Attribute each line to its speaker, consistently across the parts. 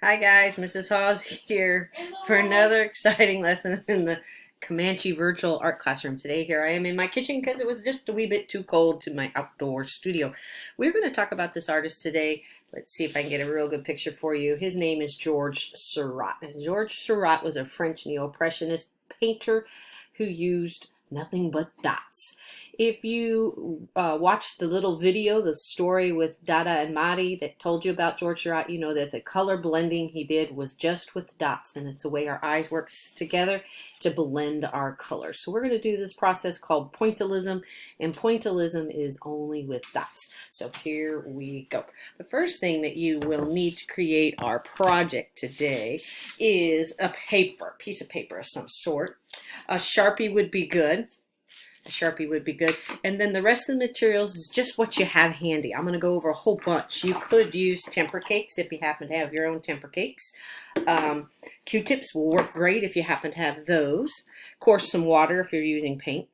Speaker 1: Hi guys, Mrs. Hawes here for another exciting lesson in the Comanche virtual art classroom. Today here I am in my kitchen because it was just a wee bit too cold to my outdoor studio. We're going to talk about this artist today. Let's see if I can get a real good picture for you. His name is Georges Seurat. And Georges Seurat was a French neo-impressionist painter who used nothing but dots. If you watched the little video, the story with Dada and Madi that told you about Georges Seurat, you know that the color blending he did was just with dots, and it's the way our eyes work together to blend our colors. So we're going to do this process called pointillism, and pointillism is only with dots. So here we go. The first thing that you will need to create our project today is a piece of paper of some sort. A Sharpie would be good. A Sharpie would be good. And then the rest of the materials is just what you have handy. I'm going to go over a whole bunch. You could use temper cakes if you happen to have your own temper cakes. Q-tips will work great if you happen to have those. Of course, some water if you're using paint.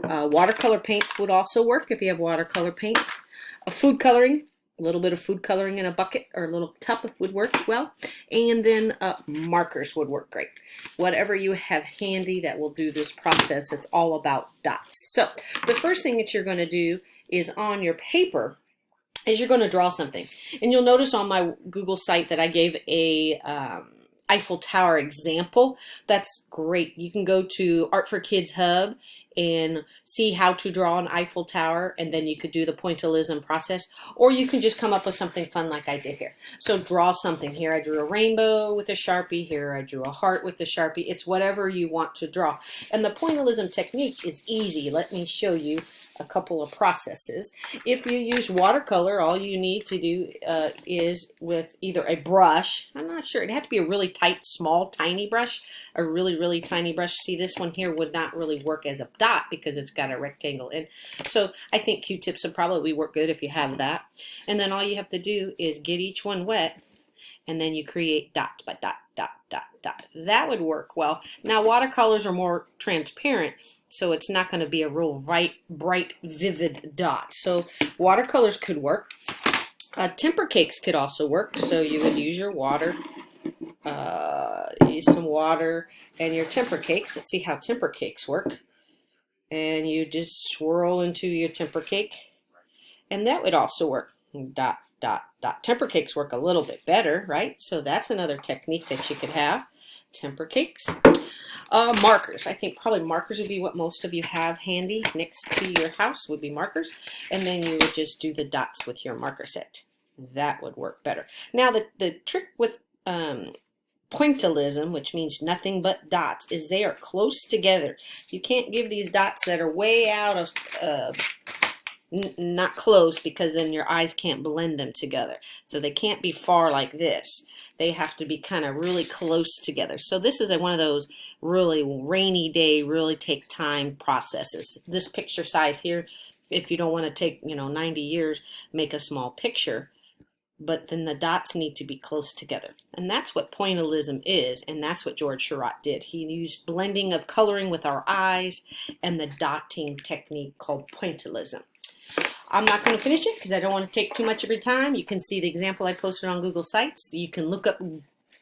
Speaker 1: Watercolor paints would also work if you have watercolor paints. Food coloring. A little bit of food coloring in a bucket or a little tub would work well. And then markers would work great. Whatever you have handy that will do this process, it's all about dots. So the first thing that you're going to do is on your paper is you're going to draw something. And you'll notice on my Google site that I gave a Eiffel Tower example. That's great. You can go to Art for Kids Hub and see how to draw an Eiffel Tower, and then you could do the pointillism process, or you can just come up with something fun like I did here. So draw something. Here I drew a rainbow with a Sharpie. Here I drew a heart with the Sharpie. It's whatever you want to draw. And the pointillism technique is easy. Let me show you a couple of processes. If you use watercolor, all you need to do is with either a brush. I'm not sure. It'd have to be a really tight, small, tiny brush. A really, really tiny brush. See, this one here would not really work as a dot because it's got a rectangle in. So I think Q-tips would probably work good if you have that. And then all you have to do is get each one wet, and then you create dot by dot, dot, dot, dot. That would work well. Now watercolors are more transparent, so it's not going to be a real bright, vivid dot. So watercolors could work. Temper cakes could also work. So you would use your water, use some water and your temper cakes. Let's see how temper cakes work. And you just swirl into your temper cake. And that would also work. Dot, dot, dot. Temper cakes work a little bit better, right? So that's another technique that you could have. Temper cakes. Markers. I think probably markers would be what most of you have handy next to your house would be markers. And then you would just do the dots with your marker set. That would work better. Now the trick with pointillism, which means nothing but dots, is they are close together. You can't give these dots that are way out of not close, because then your eyes can't blend them together. So they can't be far like this. They have to be kind of really close together. So this is one of those really rainy day, really take time processes. This picture size here, if you don't want to take 90 years, make a small picture. But then the dots need to be close together. And that's what pointillism is, and that's what Georges Seurat did. He used blending of coloring with our eyes and the dotting technique called pointillism. I'm not going to finish it because I don't want to take too much of your time. You can see the example I posted on Google Sites. You can look up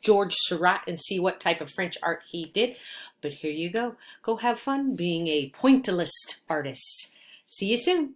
Speaker 1: Georges Seurat and see what type of French art he did. But here you go. Go have fun being a pointillist artist. See you soon.